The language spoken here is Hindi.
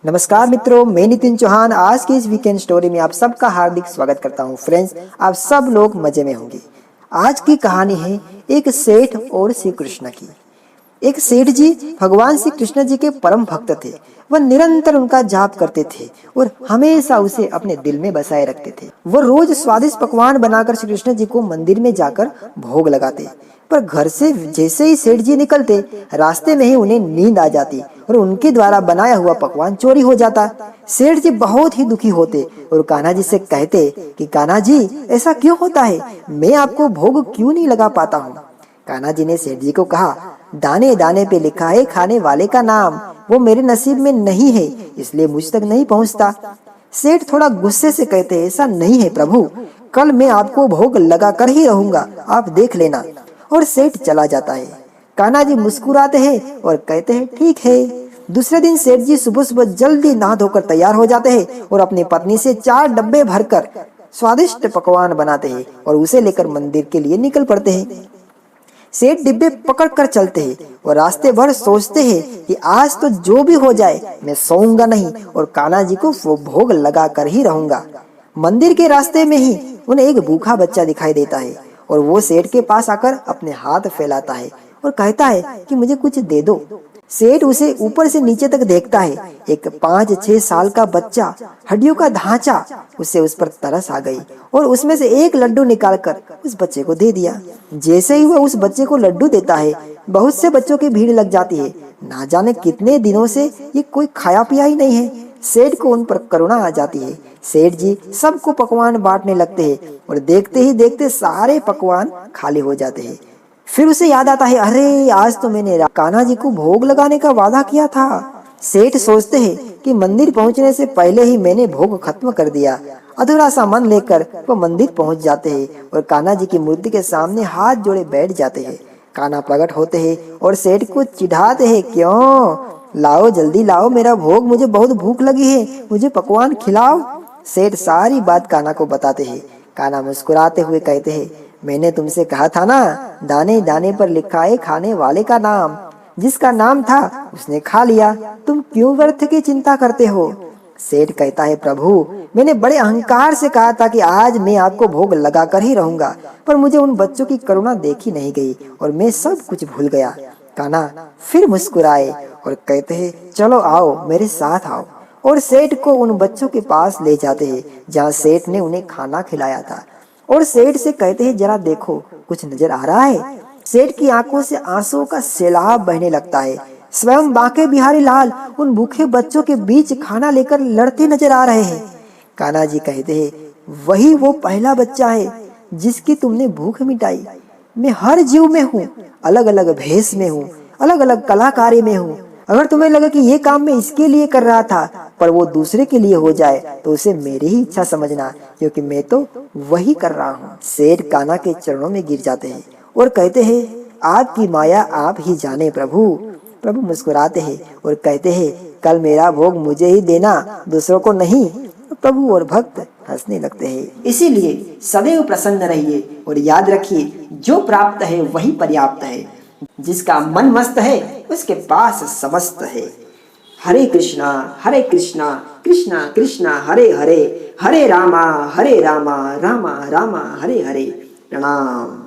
नमस्कार मित्रों, मैं नितिन चौहान आज की इस वीकेंड स्टोरी में आप सबका हार्दिक स्वागत करता हूं। फ्रेंड्स, आप सब लोग मजे में होंगे। आज की कहानी है एक सेठ और श्री कृष्ण की। एक सेठ जी भगवान श्री कृष्ण जी के परम भक्त थे। वह निरंतर उनका जाप करते थे और हमेशा उसे अपने दिल में बसाए रखते थे। वो रोज स्वादिष्ट पकवान बनाकर श्री कृष्ण जी को मंदिर में जाकर भोग लगाते। पर घर से जैसे ही सेठ जी निकलते, रास्ते में ही उन्हें नींद आ जाती और उनके द्वारा बनाया हुआ पकवान चोरी हो जाता। सेठ जी बहुत ही दुखी होते और कान्हा जी से कहते कि कान्हा जी, ऐसा क्यों होता है? मैं आपको भोग क्यों नहीं लगा पाता हूँ? कान्हा जी ने सेठ जी को कहा, दाने दाने पे लिखा है खाने वाले का नाम, वो मेरे नसीब में नहीं है, इसलिए मुझ तक नहीं पहुँचता। सेठ थोड़ा गुस्से से कहते, ऐसा नहीं है प्रभु, कल मैं आपको भोग लगा कर ही रहूंगा, आप देख लेना। और सेठ चला जाता है। कान्हा जी मुस्कुराते हैं और कहते हैं ठीक है। दूसरे दिन सेठ जी सुबह सुबह जल्दी नहा धोकर तैयार हो जाते हैं और अपनी पत्नी से 4 डब्बे भरकर स्वादिष्ट पकवान बनाते हैं और उसे लेकर मंदिर के लिए निकल पड़ते हैं। सेठ डिब्बे पकड़ कर चलते हैं और रास्ते भर सोचते हैं कि आज तो जो भी हो जाए मैं सोऊंगा नहीं और कान्हा जी को वो भोग लगा कर ही रहूंगा। मंदिर के रास्ते में ही उन्हें एक भूखा बच्चा दिखाई देता है और वो सेठ के पास आकर अपने हाथ फैलाता है और कहता है कि मुझे कुछ दे दो। सेठ उसे ऊपर से नीचे तक देखता है। एक 5-6 साल का बच्चा, हड्डियों का ढांचा। उसे उस पर तरस आ गई और उसमें से एक लड्डू निकालकर उस बच्चे को दे दिया। जैसे ही वह उस बच्चे को लड्डू देता है, बहुत से बच्चों की भीड़ लग जाती है। ना जाने कितने दिनों से ये कोई खाया पिया ही नहीं है। सेठ को उन पर करुणा आ जाती है। सेठ जी सबको पकवान बांटने लगते हैं और देखते ही देखते सारे पकवान खाली हो जाते हैं। फिर उसे याद आता है, अरे आज तो मैंने कान्हा जी को भोग लगाने का वादा किया था। सेठ सोचते हैं कि मंदिर पहुंचने से पहले ही मैंने भोग खत्म कर दिया। अधूरा सा मन लेकर वो मंदिर पहुंच जाते हैं और कान्हा जी की मूर्ति के सामने हाथ जोड़े बैठ जाते हैं। कान्हा प्रकट होते हैं और सेठ को चिढ़ाते हैं, क्यों? लाओ जल्दी लाओ मेरा भोग, मुझे बहुत भूख लगी है, मुझे पकवान खिलाओ। सेठ सारी बात कान्हा को बताते हैं। कान्हा मुस्कुराते हुए कहते हैं, मैंने तुमसे कहा था ना, दाने दाने पर लिखा है खाने वाले का नाम। जिसका नाम था उसने खा लिया, तुम क्यों व्यर्थ की चिंता करते हो? सेठ कहता है, प्रभु मैंने बड़े अहंकार से कहा था कि आज मैं आपको भोग लगा कर ही रहूंगा, पर मुझे उन बच्चों की करुणा देखी नहीं गई और मैं सब कुछ भूल गया। कान्हा फिर मुस्कुराए और कहते हैं, चलो आओ मेरे साथ आओ। और सेठ को उन बच्चों के पास ले जाते हैं जहाँ सेठ ने उन्हें खाना खिलाया था और सेठ से कहते हैं, जरा देखो कुछ नजर आ रहा है? सेठ की आंखों से आंसुओं का सैलाब बहने लगता है। स्वयं बांके बिहारी लाल उन भूखे बच्चों के बीच खाना लेकर लड़ते नजर आ रहे हैं। कान्हा जी कहते हैं, वही वो पहला बच्चा है जिसकी तुमने भूख मिटाई। मैं हर जीव में हूँ, अलग अलग भेष में हूँ, अलग अलग कलाकारी में हूँ। अगर तुम्हें लगे कि ये काम मैं इसके लिए कर रहा था पर वो दूसरे के लिए हो जाए तो उसे मेरी ही इच्छा समझना, क्योंकि मैं तो वही कर रहा हूँ। सेठ कान्हा के चरणों में गिर जाते हैं और कहते हैं, आपकी माया आप ही जाने प्रभु। प्रभु मुस्कुराते हैं और कहते हैं, कल मेरा भोग मुझे ही देना, दूसरों को नहीं। प्रभु और भक्त हंसने लगते हैं। इसीलिए सदैव प्रसन्न रहिए और याद रखिए, जो प्राप्त है वही पर्याप्त है। जिसका मन मस्त है उसके पास समस्त है। हरे कृष्णा कृष्णा कृष्णा हरे हरे, हरे रामा रामा रामा हरे हरे। प्रणाम।